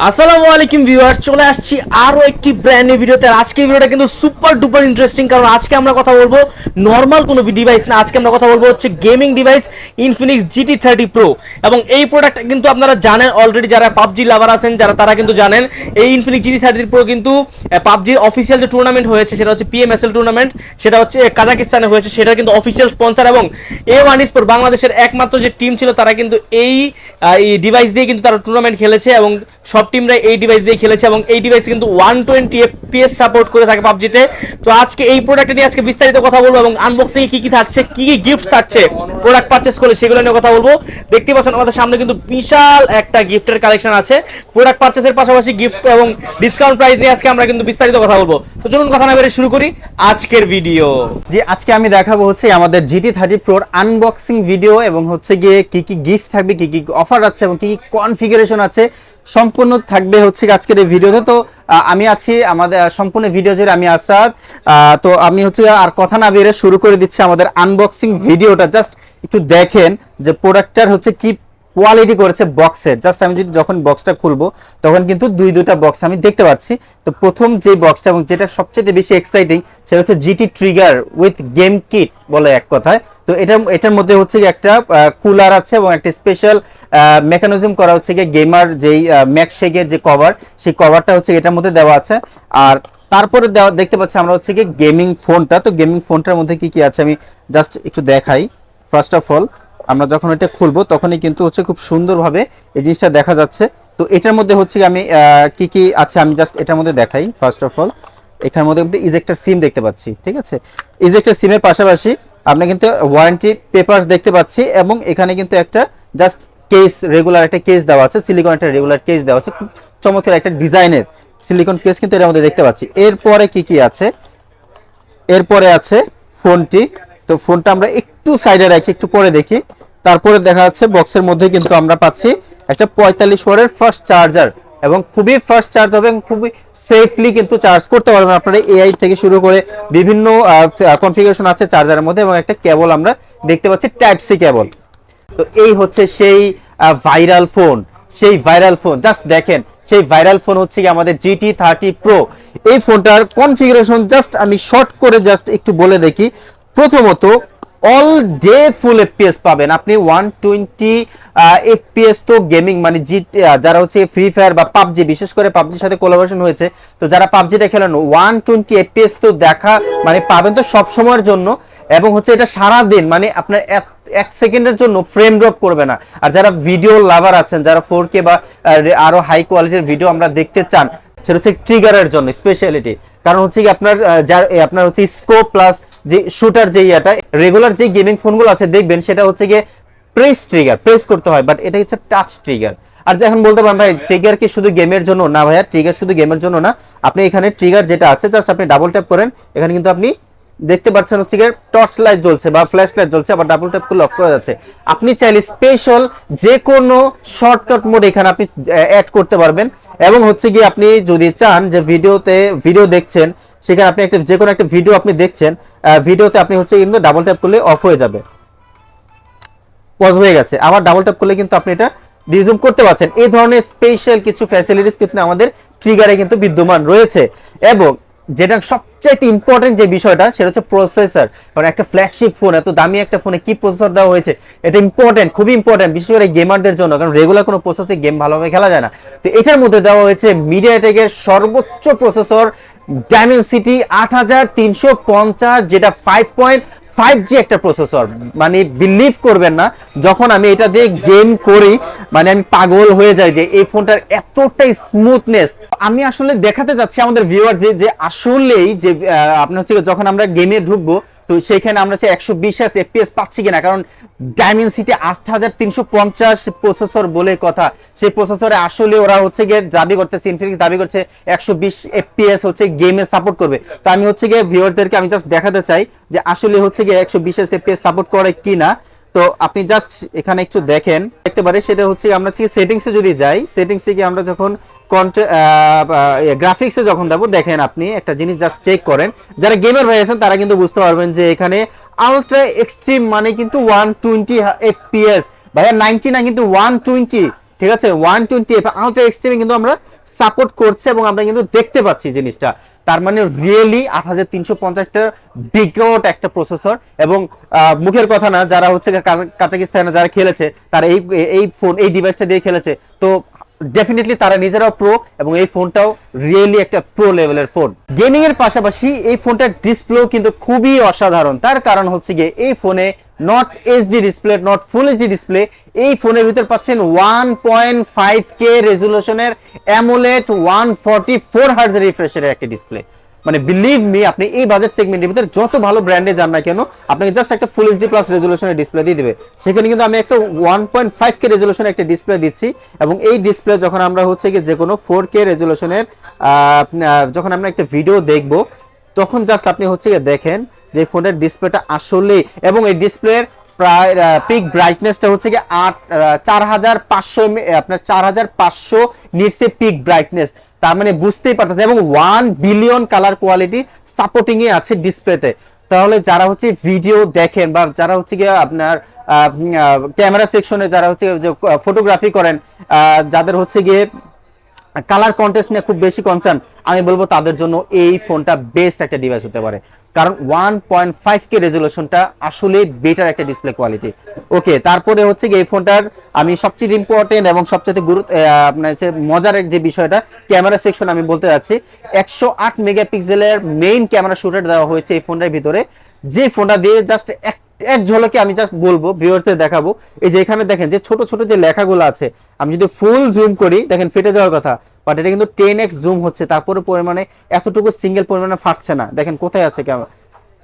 আসসালামু আলাইকুম ভিউয়ার্স, চলে আসছি আরও একটি ব্র্যান্ড নিউ ভিডিওতে। আজকের ভিডিওটা কিন্তু সুপার ডুপার ইন্টারেস্টিং, কারণ আজকে আমরা কথা বলবো নর্মাল কোনো ডিভাইস না। আজকে আমরা কথা বলবো হচ্ছে gaming device Infinix GT30 Pro। এবং এই প্রোডাক্টটা কিন্তু আপনারা জানেন অলরেডি, যারা পাবজি লাভার আছেন তারা কিন্তু জানেন এই ইনফিনিক্স GT30 Pro কিন্তু পাবজির অফিসিয়াল যে টুর্নামেন্ট হয়েছে সেটা হচ্ছে PMSL টুর্নামেন্ট, সেটা হচ্ছে কাজাকিস্তানে হয়েছে, সেটা কিন্তু অফিসিয়াল স্পন্সর। এবং A1 স্পোর্ট বাংলাদেশের একমাত্র যে টিম ছিল তারা কিন্তু এই ডিভাইস দিয়ে কিন্তু তারা টুর্নামেন্ট খেলেছে এবং সব টিমরা এই ডিভাইস দিয়ে খেলেছে এবং এই ডিভাইস কিন্তু 120 FPS সাপোর্ট করে থাকে পাবজিতে। তো আজকে এই প্রোডাক্টটা নিয়ে আজকে বিস্তারিত কথা বলবো এবং আনবক্সিং কি কি থাকছে, কি কি গিফট থাকছে প্রোডাক্ট পারচেজ করলে সেগুলো নিয়ে কথা বলবো। দেখতে পাচ্ছেন আমাদের সামনে কিন্তু বিশাল একটা গিফটের কালেকশন আছে। প্রোডাক্ট পারচেজের পাশাপাশি গিফট এবং ডিসকাউন্ট প্রাইস নিয়ে আজকে আমরা কিন্তু বিস্তারিত কথা বলবো। তো চলুন কথা না বেরে শুরু করি আজকের ভিডিও। জি, আজকে আমি দেখাবো হচ্ছে আমাদের GT30 Pro আনবক্সিং ভিডিও এবং হচ্ছে গিয়ে কি কি গিফট থাকবে, কি কি অফার আছে এবং কি কি কনফিগারেশন আছে সম্পূর্ণ থাকবে হচ্ছে আজকের এই ভিডিওতে। তো আমি আছি আমাদের সম্পূর্ণ ভিডিও জুড়ে, আমি আসাদ। তো আমি হচ্ছে আর কথা না বেরিয়ে শুরু করে দিচ্ছি আমাদের আনবক্সিং ভিডিওটা। জাস্ট একটু দেখেন যে প্রোডাক্টটার হচ্ছে কি কোয়ালিটি করেছে বক্সের। জাস্ট আমি যদি যখন বক্সটা খুলবো তখন কিন্তু দুইটা বক্স আমি দেখতে পাচ্ছি। তো প্রথম যে বক্সটা এবং যেটা সবচেয়ে বেশি এক্সাইটিং সেটা হচ্ছে GT trigger with game kit বলে এক কথায়। তো এটার মধ্যে হচ্ছে একটা কুলার আছে এবং একটা স্পেশাল মেকানিজম করা হচ্ছে গিয়ে গেমার যেই ম্যাকশেকের যে কভার, সেই কভারটা হচ্ছে এটার মধ্যে দেওয়া আছে। আর তারপরে দেখতে পাচ্ছি আমরা হচ্ছে গিয়ে গেমিং ফোনটা। তো গেমিং ফোনটার মধ্যে কি কি আছে আমি জাস্ট একটু দেখাই। ফার্স্ট অফ অল আমরা যখন এটা খুলবো তখনই কিন্তু হচ্ছে খুব সুন্দরভাবে এই জিনিসটা দেখা যাচ্ছে। তো এটার মধ্যে হচ্ছে আমি কি কি আছে আমি জাস্ট এটার মধ্যে দেখাই। ফার্স্ট অফ অল এখানের মধ্যে আপনি ইজেক্টর সিম দেখতে পাচ্ছি, ঠিক আছে। ইজেক্টর সিমের পাশাপাশি আপনি কিন্তু ওয়ারেন্টি পেপারস দেখতে পাচ্ছি এবং এখানে কিন্তু একটা জাস্ট কেস, রেগুলার একটা কেস দেওয়া আছে, সিলিকন একটা রেগুলার কেস দেওয়া আছে, খুব চমৎকার একটা ডিজাইনের সিলিকন কেস কিন্তু এর মধ্যে দেখতে পাচ্ছি। এরপরে কি কি আছে, এরপরে আছে ফোনটি। তো ফোনটা আমরা একটু সাইডে রাখি, একটু পরে দেখি। তারপরে দেখা যাচ্ছে বক্সের মধ্যে কিন্তু আমরা পাচ্ছি একটা 45 ওয়াটের ফাস্ট চার্জার এবং খুবই ফাস্ট চার্জ হবে এবং খুবই সেফলি কিন্তু চার্জ করতে পারবেন আপনারা। AI থেকে শুরু করে বিভিন্ন কনফিগারেশন আছে চার্জারের মধ্যে এবং একটা কেবল আমরা দেখতে পাচ্ছি টাইপ সি কেবল। তো এই হচ্ছে সেই ভাইরাল ফোন, সেই ভাইরাল ফোন। জাস্ট দেখেন সেই ভাইরাল ফোন হচ্ছে কি আমাদের GT30 Pro। এই ফোনটার কনফিগারেশন জাস্ট আমি শর্ট করে জাস্ট একটু বলে দেখি। প্রথমত অল ডে ফুল FPS পাবেন আপনি, 120 FPS। তো গেমিং মানে যারা হচ্ছে ফ্রি ফায়ার বা পাবজি, বিশেষ করে পাবজির সাথে কোলাবোরেশন হয়েছে, তো যারা পাবজিটা খেলেন 120 FPS তো দেখা মানে পাবেন তো সব সময়ের জন্য। এবং হচ্ছে এটা সারা দিন মানে আপনার এক সেকেন্ডের জন্য ফ্রেম ড্রপ করবে না। আর যারা ভিডিও লাভার আছেন, যারা 4K বা আরো হাই কোয়ালিটির ভিডিও আমরা দেখতে চান, সেটা হচ্ছে ট্রিগারের জন্য স্পেশালিটি। কারণ হচ্ছে কি আপনার হচ্ছে স্কোপ প্লাস যে শুটার যে রেগুলার যে গেমিং ফোনগুলো আছে দেখবেন সেটা হচ্ছে গিয়ে প্রেস করতে হয়, বাট এটা হচ্ছে টাচ ট্রিগার। আর এখন বলতে পারেন ভাই ট্রিগার কি শুধু গেমের জন্য? না ভাইয়া, ট্রিগার শুধু গেমের জন্য না। আপনি এখানে ট্রিগার যেটা আছে জাস্ট আপনি ডাবল ট্যাপ করেন, এখানে কিন্তু আপনি দেখতে পাচ্ছেন হচ্ছে গিয়ে টর্চ লাইট জ্বলছে বা ফ্ল্যাশ লাইট জ্বলছে, আবার ডাবল ট্যাপ করলে অফ করা যাচ্ছে। আপনি চাইলে স্পেশাল যে কোনো শর্টকাট মোড এখানে আপনি অ্যাড করতে পারবেন। এবং হচ্ছে গিয়ে আপনি যদি চান যে ভিডিও দেখছেন, সেখানে আপনি যে কোনো একটা ভিডিও আপনি দেখছেন, ভিডিওতে আপনি হচ্ছে কিন্তু ডাবল ট্যাপ করলে অফ হয়ে যাবে, পজ হয়ে গেছে, আবার ডাবল ট্যাপ করলে কিন্তু আপনি এটা রিজুম করতে পারছেন। এই ধরনের স্পেশাল কিছু ফ্যাসিলিটিস কিন্তু আমাদের ট্রিগারে কিন্তু বিদ্যমান রয়েছে। এবং যেটা সবচেয়ে ইম্পর্টেন্ট যে বিষয়টা সেটা হচ্ছে প্রসেসর। কারণ একটা ফ্ল্যাগশিপ ফোন, এত দামি একটা ফোনে কি প্রসেসর দেওয়া হয়েছে এটা ইম্পর্টেন্ট, খুবই ইম্পর্টেন্ট, বিশেষ করে গেমারদের জন্য। কারণ রেগুলার কোনো প্রসেসে গেম ভালোভাবে খেলা যায় না। তো এটার মধ্যে দেওয়া হয়েছে মিডিয়াটেকের সর্বোচ্চ প্রসেসর ডাইমেনসিটি 8350, যেটা 5.5G একটা প্রসেসর। মানে বিলিভ করবেন না, যখন আমি এটা দিয়ে গেম করি মানে আমি পাগল হয়ে যাই যে এই ফোনটার এতটাই স্মুথনেস। আমি আসলে দেখাতে যাচ্ছি আমাদের ভিউয়ারদের যে আসলেই যে আপনার হচ্ছে যখন আমরা গেমে ঢুকবো তো সেইখানে আমরা 120 FPS পাচ্ছি কিনা। কারণ ডাইমেনসিটি 8350 প্রসেসর বলে কথা, সেই প্রসেসরে আসলে ওরা হচ্ছে গিয়ে দাবি করতেছে, ইনফিনিক্স দাবি করছে 120 FPS হচ্ছে গেমে সাপোর্ট করবে। তো আমি হচ্ছে গিয়ে ভিউয়ারদেরকে আমি জাস্ট দেখাতে চাই যে আসলে হচ্ছে গিয়ে 120 FPS সাপোর্ট করে কিনা। তো আপনি জাস্ট এখানে একটু দেখতে পারে, সেটা হচ্ছে আমরা সেটিংসে যদি যাই, সেটিংসে গিয়ে আমরা যখন গ্রাফিক্সে যখন যাবো, দেখেন আপনি একটা জিনিস জাস্ট চেক করেন, যারা গেমার হয়ে আছেন তারা কিন্তু বুঝতে পারবেন যে এখানে আলট্রা এক্সট্রিম মানে কিন্তু 120 FPS, ভাইয়া 90 না কিন্তু 120, ঠিক আছে 120 আলট্রা এক্সট্রিমে কিন্তু আমরা সাপোর্ট করছে এবং আমরা কিন্তু দেখতে পাচ্ছি জিনিসটা। তার মানে রিয়েলি 8350 বিগট একটা প্রসেসর এবং মুখের কথা না, যারা হচ্ছে কাজাকিস্তানে যারা খেলেছে তারা এই ফোন এই ডিভাইসটা দিয়ে খেলেছে, তো ডেফিনেটলি তারা নিজেরাও প্রো এবং এই ফোনটাও রিয়েলি একটা প্রো লেভেলের ফোন। গেমিং এর পাশাপাশি এই ফোনটার ডিসপ্লেও কিন্তু খুবই অসাধারণ। তার কারণ হচ্ছে গিয়ে এই ফোনে not HD display, not full HD display, এই ফোনের ভিতর পাচ্ছেন 1.5K রেজুলেশনের অ্যামোলেড 144 হার্জ রিফ্রেশের একটা ডিসপ্লে। মানে বিলিভ মি, আপনি এই বাজেট সেগমেন্টের ভিতরে যত ভালো ব্র্যান্ডে যান না কেন, আপনাকে জাস্ট একটা ফুল এইচডি প্লাস রেজুলেশনের ডিসপ্লে দিয়ে দিবে। সেখানে কিন্তু আমি একটা 1.5K রেজুলেশনের একটা ডিসপ্লে দিচ্ছি এবং এই ডিসপ্লে যখন আমরা হচ্ছে কি যে কোনো 4K রেজুলেশনের যখন আমরা একটা ভিডিও দেখব, তখন জাস্ট আপনি হচ্ছে গিয়ে দেখেন যে ফোনের ডিসপ্লেটা আসলে, এবং এই ডিসপ্লের প্রায় পিক ব্রাইটনেসটা হচ্ছে কি 4500 আপনার 4500 নিটসে পিক ব্রাইটনেস। তার মানে বুঝতেই পারতেছেন, এবং 1 বিলিয়ন কালার কোয়ালিটি সাপোর্টিং এ আছে ডিসপ্লেতে। তাহলে যারা হচ্ছে ভিডিও দেখেন বা যারা হচ্ছে গিয়ে আপনার ক্যামেরা সেকশনে যারা হচ্ছে যে ফটোগ্রাফি করেন, যাদের হচ্ছে গিয়ে কালার কন্টেস্ট নিয়ে খুব বেশি কনসার্ন, আমি বলবো তাদের জন্য এই ফোনটা বেস্ট একটা ডিভাইস হতে পারে, কারণ 1.5K রেজুলেশনটা আসলে বেটার একটা ডিসপ্লে কোয়ালিটি। ওকে, তারপরে হচ্ছে এই ফোনটার আমি সবচেয়ে ইম্পর্টেন্ট এবং সবচেয়ে আপনার হচ্ছে মজার যে বিষয়টা, ক্যামেরা সেকশন আমি বলতে যাচ্ছি। 108 মেগাপিক্সেলের মেইন ক্যামেরা শুটার দেওয়া হয়েছে এই ফোনটার ভিতরে, যে ফোনটা দিয়ে জাস্ট এক ঝলকে আমি জাস্ট বলবো, ভিউয়ারদের দেখাবো। এই যে এখানে দেখেন যে ছোট ছোট যে লেখাগুলো আছে, আমি যদি ফুল জুম করি দেখেন ফেটে যাওয়ার কথা, বাট এটা কিন্তু 10x জুম হচ্ছে, তারপরে পরিমাণে এতটুকু সিঙ্গেল পরিমাণে ফাটছে না। দেখেন কোথায় আছে কেমন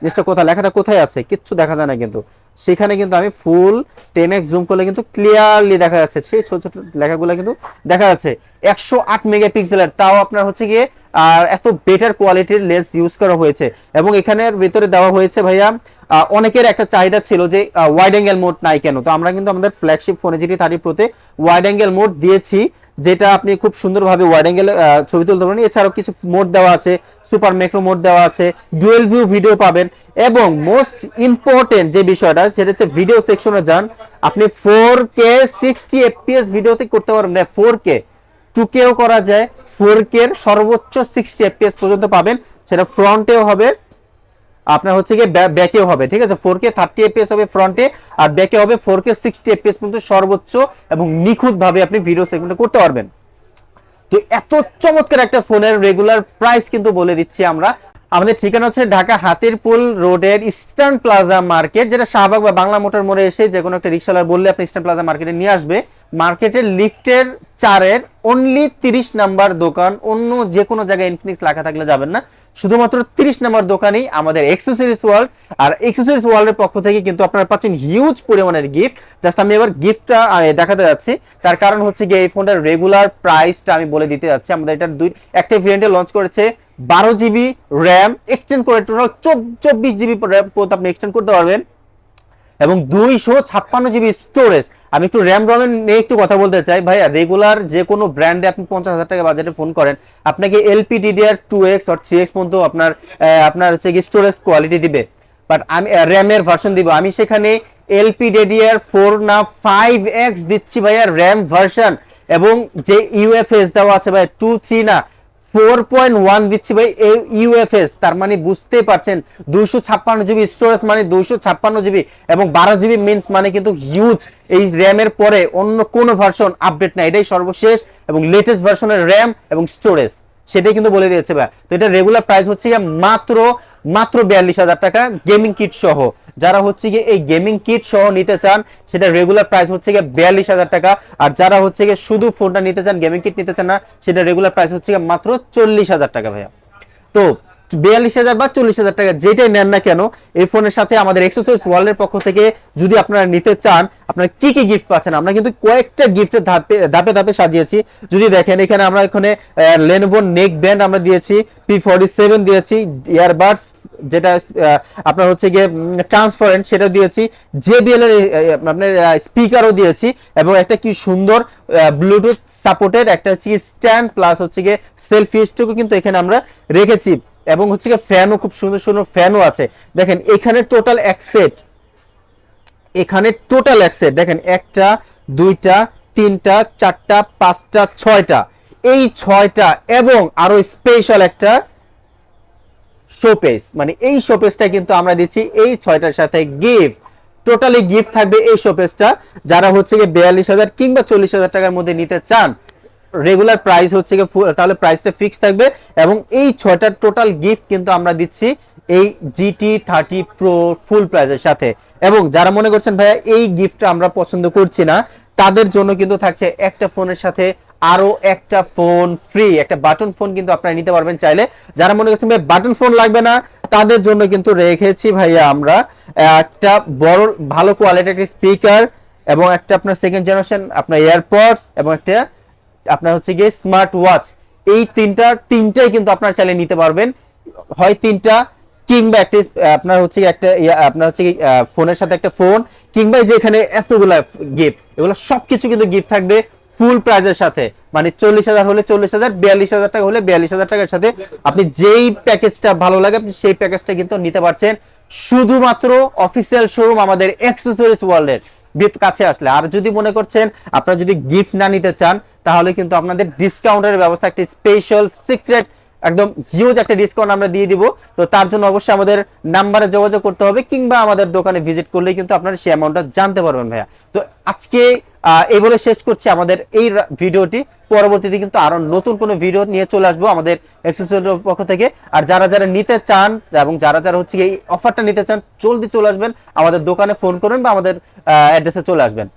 জিনিসটা, কোথায় লেখাটা কোথায় আছে কিচ্ছু দেখা যায় না, কিন্তু সেখানে কিন্তু আমি ফুল 10x জুম করলে কিন্তু ক্লিয়ারলি দেখা যাচ্ছে, সেই ছোট ছোট লেখাগুলো কিন্তু দেখা যাচ্ছে। 108 মেগাপিক্সেলের, তাও আপনার হচ্ছে গিয়ে আর এত বেটার কোয়ালিটির লেন্স ইউজ করা হয়েছে। এবং এখানের ভিতরে দেওয়া হয়েছে ভাইয়া, অনেকের একটা চাহিদা ছিল যে ওয়াইড অ্যাঙ্গেল মোড নাই কেন, তো আমরা কিন্তু আমাদের ফ্ল্যাগশিপ ফোনে GT30 Proতে ওয়াইড অ্যাঙ্গেল মোড দিয়েছি, যেটা আপনি খুব সুন্দরভাবে ওয়াইড অ্যাঙ্গেল ছবি তুলতে পারেন। এছাড়াও কিছু মোড দেওয়া আছে, সুপার ম্যাক্রো মোড দেওয়া আছে, ডুয়েল ভিউ ভিডিও পাবেন, এবং মোস্ট ইম্পর্টেন্ট যে বিষয়টা সেটা হচ্ছে ভিডিও সেকশনে যান, আপনি 4K 60 FPS ভিডিওতে করতে পারবেন না, 4K 2Kও করা যায়, 4K এর সর্বোচ্চ 60 FPS পর্যন্ত পাবেন, সেটা ফ্রন্টেও হবে আপনার হচ্ছে গিয়ে ব্যাকেও হবে, ঠিক আছে। 4K 30 FPS হবে ফ্রন্টে, আর ব্যাকে হবে 4K 60 FPS পর্যন্ত সর্বোচ্চ, এবং নিখুঁত ভাবে আপনি ভিডিও সেগমেন্ট করতে পারবেন। তো এত চমৎকার একটা ফোনের রেগুলার প্রাইস কিন্তু বলে দিচ্ছি আমরা। আমাদের ঠিকানা হচ্ছে ঢাকা হাতিরপুল রোডের ইস্টার্ন প্লাজা মার্কেট, যেটা শাহবাগ বা বাংলা মোটর মোড়ে এসে যে কোনো একটা রিক্সাওয়ালা বললে আপনি ইস্টার্ন প্লাজা মার্কেটে নিয়ে আসবে। মার্কেটের লিফটের 4-এর অনলি 30 নাম্বার দোকান, অন্য যে কোনো জায়গায় ইনফিনিক্স লেখা থাকলে যাবেন না, শুধুমাত্র 30 নাম্বার দোকানেই আমাদের অ্যাক্সেসরিজ ওয়ার্ল্ড। আর অ্যাক্সেসরিজ ওয়ার্ল্ডের পক্ষ থেকে কিন্তু আপনারা পাচ্ছেন হিউজ পরিমাণের গিফট। জাস্ট আমি এবার গিফটটা দেখাতে যাচ্ছি, তার কারণ হচ্ছে গিয়ে এই ফোনটার রেগুলার প্রাইসটা আমি বলে দিতে যাচ্ছি। আমাদের এটা একটা ভেরিয়েন্টে লঞ্চ করেছে 12GB র্যাম, এক্সটেন্ড করে টোটাল 24GB র্যাম আপনি এক্সটেন্ড করতে পারবেন, এবং 256GB স্টোরেজ। আমি একটু র্যাম রমের নিয়ে একটু কথা বলতে চাই ভাইয়া। রেগুলার যে কোনো ব্র্যান্ডে আপনি 50,000 টাকা বাজেটে ফোন করেন, আপনাকে LPDDR2X আর 3X পর্যন্ত আপনার হচ্ছে কি স্টোরেজ কোয়ালিটি দিবে, বাট আমি র্যামের ভার্সন দিব, আমি সেখানে LPDDR4 না 5X দিচ্ছি ভাইয়া র্যাম ভার্সন, এবং যে UFS দেওয়া আছে ভাই 2-3 না 4.1 দিচ্ছি ভাই এই UFS। তার মানে বুঝতেই পারছেন 256GB স্টোরেজ মানে 256GB, এবং 12GB মিনস মানে কিন্তু হিউজ। এই র্যামের পরে অন্য কোনো ভার্সন আপডেট না, এটাই সর্বশেষ এবং লেটেস্ট ভার্সনের র্যাম এবং স্টোরেজ, সেটাই কিন্তু বলে দিয়েছে ভাই। তো এটা রেগুলার প্রাইস হচ্ছে মাত্র 42,000 টাকা গেমিং কিট সহ। যারা হচ্ছে গিয়ে এই গেমিং কিট সহ নিতে চান, সেটা রেগুলার প্রাইস হচ্ছে গিয়ে 42,000 টাকা। আর যারা হচ্ছে গিয়ে শুধু ফোনটা নিতে চান, গেমিং কিট নিতে চান না, সেটা রেগুলার প্রাইস হচ্ছে গিয়ে মাত্র 40,000 টাকা ভাইয়া। তো 42,000 বা 40,000 টাকা যেটাই নেন না কেন, এই ফোনের সাথে আমাদের অ্যাক্সেসরিজ ওয়ার্ল্ডের পক্ষ থেকে যদি আপনারা নিতে চান, আপনারা কি কি গিফট পাচ্ছেন, আমরা কিন্তু কয়েকটা গিফটের ধাপে ধাপে সাজিয়েছি। যদি দেখেন এখানে আমরা এখানে Lenovo নেক ব্যান্ড আমরা দিয়েছি, P47 দিয়েছি, ইয়ারবাডস যেটা আপনার হচ্ছে গিয়ে ট্রান্সপারেন্ট সেটা দিয়েছি, JBL এর আপনার স্পিকারও দিয়েছি, এবং একটা কি সুন্দর ব্লুটুথ সাপোর্টেড একটা হচ্ছে স্ট্যান্ড প্লাস হচ্ছে গিয়ে সেলফি স্টিকও কিন্তু এখানে আমরা রেখেছি, এবং হচ্ছে গিয়ে ফ্যানও খুব সুন্দর সুন্দর ফ্যানও আছে। দেখেন এখানে টোটাল এক সেট, এখানে টোটাল এক সেট দেখেন 1, 2, তিনটা, চারটা, পাঁচটা, ছয়টা, এই ছয়টা এবং আরো স্পেশাল একটা শোপিস, মানে এই শোপিসটা কিন্তু আমরা দিচ্ছি এই ছয়টার সাথে গিফট। টোটালি গিফট থাকবে এই শোপিসটা। যারা হচ্ছে গিয়ে 42,000 কিংবা 40,000 টাকার মধ্যে নিতে চান, রেগুলার প্রাইস হচ্ছে গিয়ে তাহলে প্রাইসটা ফিক্স থাকবে এবং এই ছয়টার টোটাল গিফট কিন্তু আমরা দিচ্ছি এই GT30 Pro ফুল প্রাইসের সাথে। এবং যারা মনে করছেন ভাইয়া এই গিফটটা আমরা পছন্দ করছি না, তাদের জন্য কিন্তু থাকছে একটা ফোনের সাথে আরো একটা ফোন ফ্রি, একটা বাটন ফোন কিন্তু আপনারা নিতে পারবেন চাইলে। যারা মনে করছেন ভাই বাটন ফোন লাগবে না, তাদের জন্য কিন্তু রেখেছি ভাইয়া আমরা একটা বড় ভালো কোয়ালিটির একটা স্পিকার এবং একটা আপনার সেকেন্ড জেনারেশন আপনার এয়ারপডস এবং একটা আপনার হচ্ছে গিয়ে স্মার্ট ওয়াচ। এই তিনটাই কিন্তু আপনারা চাইলে নিতে পারবেন, হয় তিনটা কিংবা একটা আপনার হচ্ছে একটা আপনার হচ্ছে ফোনের সাথে একটা ফোন, কিংবা যে এখানে এতগুলা গিফট, এগুলো সবকিছু কিন্তু গিফট থাকবে ফুল প্রাইজের সাথে। মানে 40,000 হলে 40,000, 42,000 টাকা হলে 42,000 টাকার সাথে আপনি যেই প্যাকেজটা ভালো লাগে আপনি সেই প্যাকেজটা কিন্তু নিতে পারছেন শুধুমাত্র অফিসিয়াল শোরুম আমাদের অ্যাক্সেসরিজ ওয়ার্ল্ডের কাছে আসলে। আর যদি মনে করছেন আপনারা যদি গিফট না নিতে চান, তাহলে কিন্তু আপনাদের ডিসকাউন্টের ব্যবস্থা, একটা স্পেশাল সিক্রেট একদম হিউজ একটা ডিসকাউন্ট আমরা দিয়ে দিব। তো তার জন্য অবশ্যই আমাদের নাম্বারে যোগাযোগ করতে হবে কিংবা আমাদের দোকানে ভিজিট করলেই কিন্তু আপনারা সেই অ্যামাউন্টটা জানতে পারবেন ভাইয়া। তো আজকে এই বলে শেষ করছি আমাদের এই ভিডিওটি। পরবর্তীতে কিন্তু আরো নতুন কোনো ভিডিও নিয়ে চলে আসবো আমাদের অ্যাক্সেসরিজের পক্ষ থেকে। আর যারা যারা নিতে চান এবং যারা যারা হচ্ছে এই অফারটা নিতে চান, জলদি চলে আসবেন আমাদের দোকানে, ফোন করবেন বা আমাদের অ্যাড্রেসে চলে আসবেন।